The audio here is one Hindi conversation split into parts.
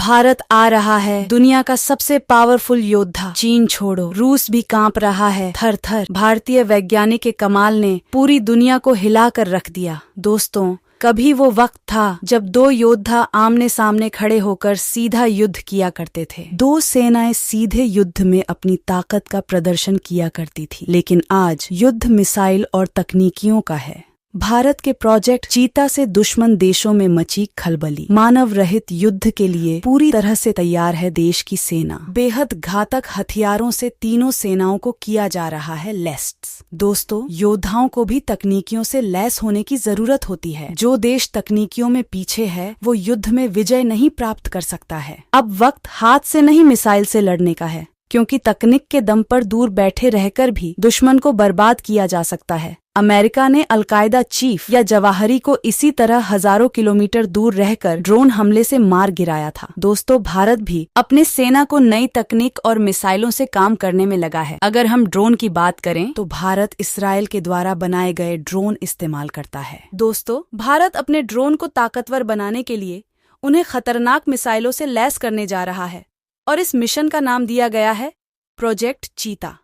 भारत आ रहा है दुनिया का सबसे पावरफुल योद्धा। चीन छोड़ो, रूस भी कांप रहा है थर थर। भारतीय वैज्ञानिक के कमाल ने पूरी दुनिया को हिलाकर रख दिया। दोस्तों, कभी वो वक्त था जब दो योद्धा आमने सामने खड़े होकर सीधा युद्ध किया करते थे। दो सेनाएं सीधे युद्ध में अपनी ताकत का प्रदर्शन किया करती थी। लेकिन आज युद्ध मिसाइल और तकनीकियों का है। भारत के प्रोजेक्ट चीता से दुश्मन देशों में मची खलबली। मानव रहित युद्ध के लिए पूरी तरह से तैयार है देश की सेना। बेहद घातक हथियारों से तीनों सेनाओं को किया जा रहा है लैस। दोस्तों, योद्धाओं को भी तकनीकियों से लैस होने की जरूरत होती है। जो देश तकनीकियों में पीछे है वो युद्ध में विजय नहीं प्राप्त कर सकता है। अब वक्त हाथ से नहीं मिसाइल से लड़ने का है, क्योंकि तकनीक के दम पर दूर बैठे रहकर भी दुश्मन को बर्बाद किया जा सकता है। अमेरिका ने अलकायदा चीफ या जवाहरी को इसी तरह हजारों किलोमीटर दूर रहकर ड्रोन हमले से मार गिराया था। दोस्तों, भारत भी अपने सेना को नई तकनीक और मिसाइलों से काम करने में लगा है। अगर हम ड्रोन की बात करें तो भारत इसराइल के द्वारा बनाए गए ड्रोन इस्तेमाल करता है। दोस्तों, भारत अपने ड्रोन को ताकतवर बनाने के लिए उन्हें खतरनाक मिसाइलों से लैस करने जा रहा है और इस मिशन का नाम दिया गया है प्रोजेक्ट चीता।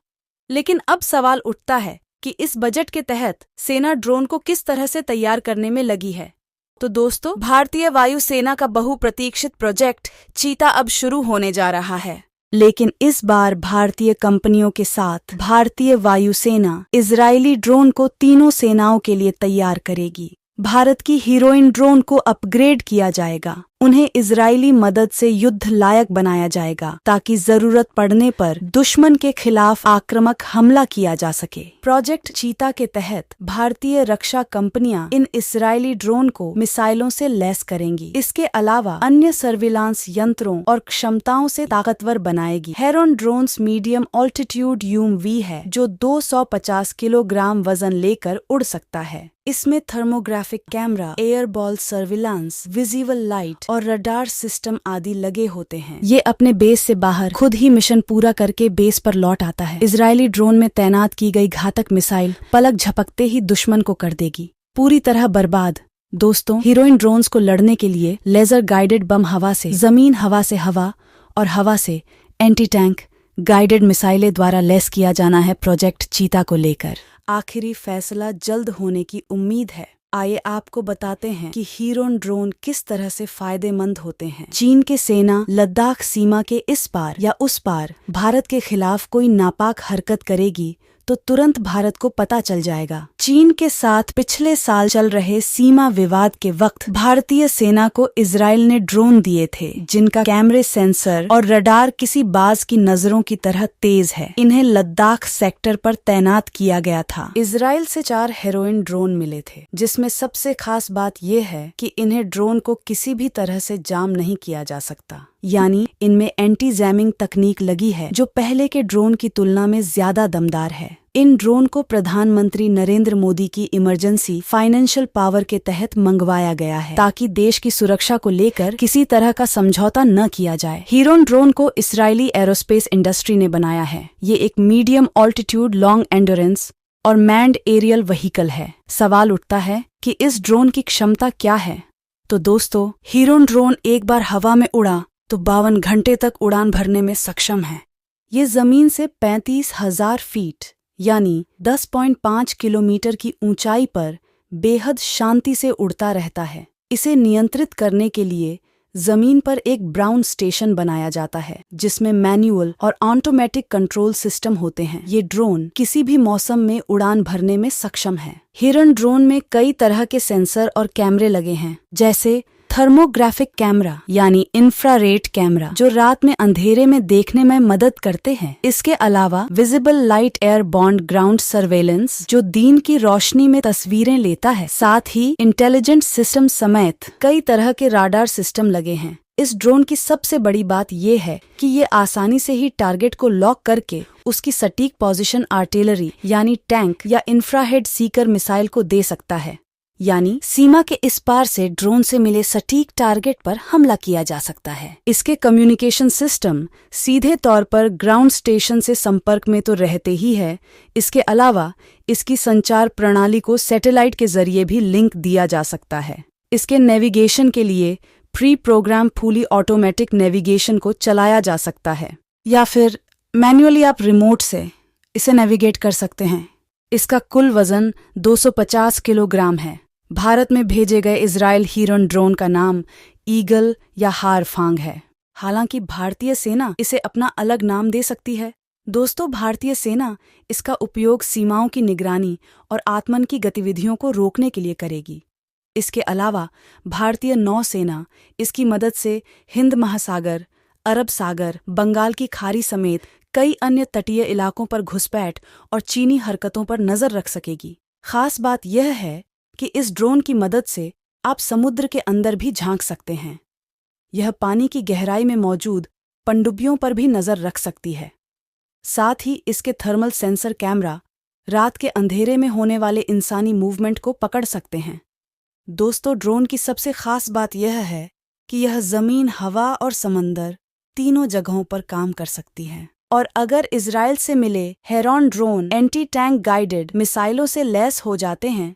लेकिन अब सवाल उठता है कि इस बजट के तहत सेना ड्रोन को किस तरह से तैयार करने में लगी है। तो दोस्तों, भारतीय वायुसेना का बहुप्रतीक्षित प्रोजेक्ट चीता अब शुरू होने जा रहा है। लेकिन इस बार भारतीय कंपनियों के साथ भारतीय वायुसेना इजरायली ड्रोन को तीनों सेनाओं के लिए तैयार करेगी। भारत की हीरोइन ड्रोन को अपग्रेड किया जाएगा। उन्हें इजरायली मदद से युद्ध लायक बनाया जाएगा ताकि जरूरत पड़ने पर दुश्मन के खिलाफ आक्रामक हमला किया जा सके। प्रोजेक्ट चीता के तहत भारतीय रक्षा कंपनियां इन इजरायली ड्रोन को मिसाइलों से लैस करेंगी। इसके अलावा अन्य सर्विलांस यंत्रों और क्षमताओं से ताकतवर बनाएगी। Heron drones medium altitude UMV है जो 250 किलोग्राम वजन लेकर उड़ सकता है। इसमें थर्मोग्राफिक कैमरा, एयरबॉल सर्विलांस, विजिबल लाइट और रडार सिस्टम आदि लगे होते हैं। ये अपने बेस से बाहर खुद ही मिशन पूरा करके बेस पर लौट आता है। इजरायली ड्रोन में तैनात की गई घातक मिसाइल पलक झपकते ही दुश्मन को कर देगी पूरी तरह बर्बाद। दोस्तों, हीरोइन ड्रोन्स को लड़ने के लिए लेजर गाइडेड बम हवा से जमीन, हवा से हवा और हवा से एंटी टैंक गाइडेड मिसाइलें द्वारा लैस किया जाना है प्रोजेक्ट चीता को लेकर। आखिरी फैसला जल्द होने की उम्मीद है। आइए आपको बताते हैं कि हीरोइन ड्रोन किस तरह से फायदेमंद होते हैं। चीन के सेना लद्दाख सीमा के इस पार या उस पार भारत के खिलाफ कोई नापाक हरकत करेगी तो तुरंत भारत को पता चल जाएगा। चीन के साथ पिछले साल चल रहे सीमा विवाद के वक्त भारतीय सेना को इजराइल ने ड्रोन दिए थे जिनका कैमरे, सेंसर और रडार किसी बाज की नजरों की तरह तेज है। इन्हें लद्दाख सेक्टर पर तैनात किया गया था। इजराइल से 4 हेरोइन ड्रोन मिले थे, जिसमें सबसे खास बात यह है कि इन्हें ड्रोन को किसी भी तरह से जाम नहीं किया जा सकता। यानी इनमें एंटी जैमिंग तकनीक लगी है जो पहले के ड्रोन की तुलना में ज्यादा दमदार है। इन ड्रोन को प्रधानमंत्री नरेंद्र मोदी की इमरजेंसी फाइनेंशियल पावर के तहत मंगवाया गया है ताकि देश की सुरक्षा को लेकर किसी तरह का समझौता न किया जाए। हीरोइन ड्रोन को इजरायली एरोस्पेस इंडस्ट्री ने बनाया है। ये एक मीडियम ऑल्टीट्यूड लॉन्ग एंड्योरेंस और मैन्ड एरियल व्हीकल है। सवाल उठता है कि इस ड्रोन की क्षमता क्या है। तो दोस्तों, हीरोइन ड्रोन एक बार हवा में उड़ा तो 52 घंटे तक उड़ान भरने में सक्षम है। ये जमीन से 35,000 फीट यानी 10.5 किलोमीटर की ऊंचाई पर बेहद शांति से उड़ता रहता है। इसे नियंत्रित करने के लिए जमीन पर एक ग्राउंड स्टेशन बनाया जाता है जिसमें मैनुअल और ऑटोमेटिक कंट्रोल सिस्टम होते हैं। ये ड्रोन किसी भी मौसम में उड़ान भरने में सक्षम है। हीरोइन ड्रोन में कई तरह के सेंसर और कैमरे लगे हैं, जैसे थर्मोग्राफिक कैमरा यानी इंफ्रारेड कैमरा जो रात में अंधेरे में देखने में मदद करते हैं। इसके अलावा visible light airborne ground surveillance जो दिन की रोशनी में तस्वीरें लेता है। साथ ही इंटेलिजेंट सिस्टम समेत कई तरह के राडार सिस्टम लगे हैं। इस ड्रोन की सबसे बड़ी बात यह है कि ये आसानी से ही टारगेट को लॉक करके उसकी सटीक पोजीशन आर्टिलरी यानी टैंक या इंफ्रारेड सीकर मिसाइल को दे सकता है। यानी सीमा के इस पार से ड्रोन से मिले सटीक टारगेट पर हमला किया जा सकता है। इसके कम्युनिकेशन सिस्टम सीधे तौर पर ग्राउंड स्टेशन से संपर्क में तो रहते ही है, इसके अलावा इसकी संचार प्रणाली को सैटेलाइट के जरिए भी लिंक दिया जा सकता है। इसके नेविगेशन के लिए pre program fully automatic navigation को चलाया जा सकता है, या फिर मैन्युअली आप रिमोट से इसे नेविगेट कर सकते हैं। इसका कुल वजन 250 किलोग्राम है। भारत में भेजे गए इजराइल हीरन ड्रोन का नाम ईगल या हारफांग है। हालांकि भारतीय सेना इसे अपना अलग नाम दे सकती है। दोस्तों, भारतीय सेना इसका उपयोग सीमाओं की निगरानी और आत्मन की गतिविधियों को रोकने के लिए करेगी। इसके अलावा भारतीय नौसेना इसकी मदद से हिंद महासागर, अरब सागर, बंगाल की खाड़ी समेत कई अन्य तटीय इलाकों पर घुसपैठ और चीनी हरकतों पर नजर रख सकेगी। खास बात यह है कि इस ड्रोन की मदद से आप समुद्र के अंदर भी झांक सकते हैं। यह पानी की गहराई में मौजूद पनडुब्बियों पर भी नजर रख सकती है। साथ ही इसके थर्मल सेंसर कैमरा रात के अंधेरे में होने वाले इंसानी मूवमेंट को पकड़ सकते हैं। दोस्तों, ड्रोन की सबसे खास बात यह है कि यह जमीन, हवा और समंदर तीनों जगहों पर काम कर सकती है। और अगर इजराइल से मिले heron drone anti tank guided मिसाइलों से लैस हो जाते हैं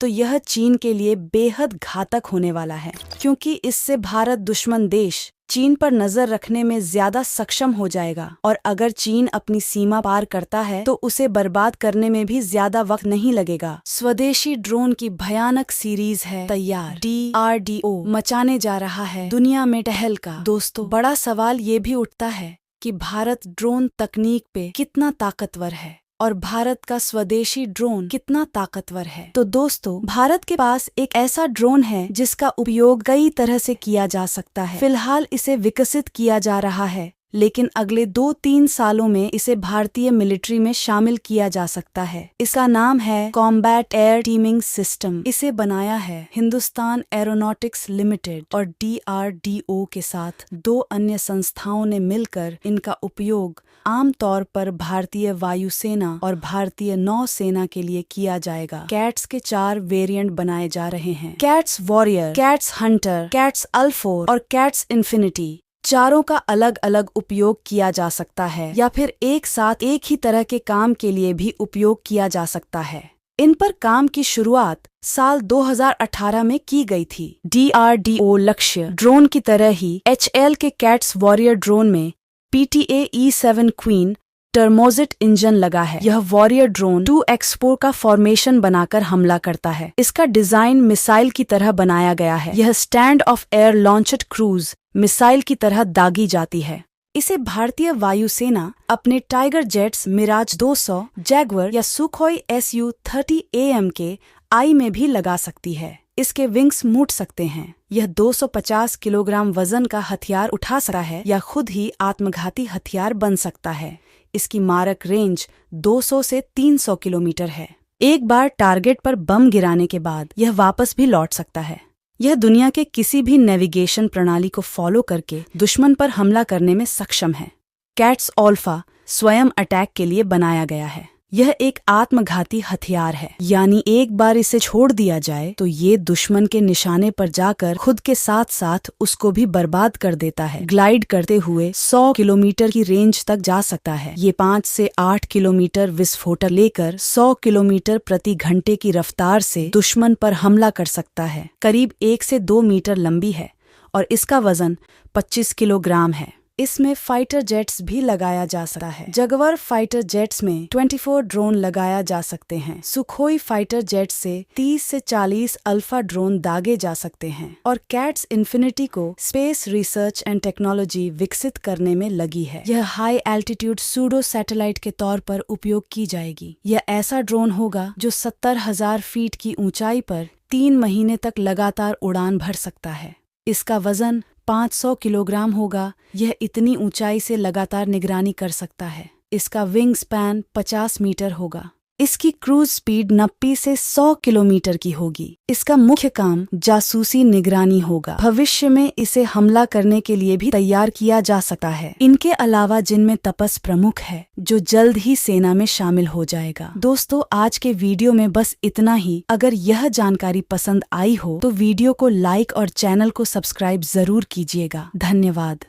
तो यह चीन के लिए बेहद घातक होने वाला है, क्योंकि इससे भारत दुश्मन देश चीन पर नजर रखने में ज्यादा सक्षम हो जाएगा। और अगर चीन अपनी सीमा पार करता है तो उसे बर्बाद करने में भी ज्यादा वक्त नहीं लगेगा। स्वदेशी ड्रोन की भयानक सीरीज है तैयार। DRDO मचाने जा रहा है दुनिया में टहलका। दोस्तों, बड़ा सवाल ये भी उठता है कि भारत ड्रोन तकनीक पे कितना ताकतवर है और भारत का स्वदेशी ड्रोन कितना ताकतवर है। तो दोस्तों, भारत के पास एक ऐसा ड्रोन है जिसका उपयोग कई तरह से किया जा सकता है। फिलहाल इसे विकसित किया जा रहा है, लेकिन अगले 2-3 सालों में इसे भारतीय मिलिट्री में शामिल किया जा सकता है। इसका नाम है कॉम्बैट एयर टीमिंग सिस्टम। इसे बनाया है हिंदुस्तान एरोनॉटिक्स लिमिटेड और DRDO के साथ 2 अन्य संस्थाओं ने मिलकर इनका उपयोग आमतौर पर भारतीय वायुसेना और भारतीय नौसेना के लिए किया जाएगा। कैट्स के 4 वेरिएंट बनाए जा रहे हैं: CATS Warrior, CATS Hunter, CATS Alpha और कैट्स इन्फिनिटी। चारों का अलग अलग उपयोग किया जा सकता है या फिर एक साथ एक ही तरह के काम के लिए भी उपयोग किया जा सकता है। इन पर काम की शुरुआत साल 2018 में की गई थी। DRDO लक्ष्य ड्रोन की तरह ही HAL के कैट्स वॉरियर ड्रोन में PTA E7 क्वीन टर्मोजिट इंजन लगा है। यह वॉरियर ड्रोन 2x4 का फॉर्मेशन बनाकर हमला करता है। इसका डिजाइन मिसाइल की तरह बनाया गया है। यह stand of air launched cruise missile की तरह दागी जाती है। इसे भारतीय वायुसेना अपने टाइगर जेट्स मिराज 200, जैगवर या सुखोई Su-30 AMK-I में भी लगा सकती है। इसके विंग्स मूट सकते हैं। यह 250 किलोग्राम वजन का हथियार उठा सकता है या खुद ही आत्मघाती हथियार बन सकता है। इसकी मारक रेंज 200 से 300 किलोमीटर है। एक बार टारगेट पर बम गिराने के बाद यह वापस भी लौट सकता है। यह दुनिया के किसी भी नेविगेशन प्रणाली को फॉलो करके दुश्मन पर हमला करने में सक्षम है। कैट्स अल्फा स्वयं अटैक के लिए बनाया गया है। यह एक आत्मघाती हथियार है, यानी एक बार इसे छोड़ दिया जाए तो ये दुश्मन के निशाने पर जाकर खुद के साथ साथ उसको भी बर्बाद कर देता है। ग्लाइड करते हुए 100 किलोमीटर की रेंज तक जा सकता है। ये 5 से 8 किलोमीटर विस्फोटक लेकर 100 किलोमीटर प्रति घंटे की रफ्तार से दुश्मन पर हमला कर सकता है। करीब 1 से 2 मीटर लंबी है और इसका वजन 25 किलोग्राम है। इसमें फाइटर जेट्स भी लगाया जा सकता है। जगवर फाइटर जेट्स में 24 ड्रोन लगाया जा सकते हैं। सुखोई फाइटर जेट से 30 से 40 अल्फा ड्रोन दागे जा सकते हैं। और कैट्स इन्फिनिटी को स्पेस रिसर्च एंड टेक्नोलॉजी विकसित करने में लगी है। यह हाई एल्टीट्यूड सूडो सैटेलाइट के तौर पर उपयोग की जाएगी। यह ऐसा ड्रोन होगा जो 70,000 फीट की ऊंचाई पर 3 महीने तक लगातार उड़ान भर सकता है। इसका वजन 500 किलोग्राम होगा। यह इतनी ऊंचाई से लगातार निगरानी कर सकता है। इसका विंग स्पैन 50 मीटर होगा। इसकी क्रूज स्पीड 90 से 100 किलोमीटर की होगी। इसका मुख्य काम जासूसी निगरानी होगा। भविष्य में इसे हमला करने के लिए भी तैयार किया जा सकता है। इनके अलावा जिनमें तपस प्रमुख है, जो जल्द ही सेना में शामिल हो जाएगा। दोस्तों, आज के वीडियो में बस इतना ही। अगर यह जानकारी पसंद आई हो तो वीडियो को लाइक और चैनल को सब्सक्राइब जरूर कीजिएगा। धन्यवाद।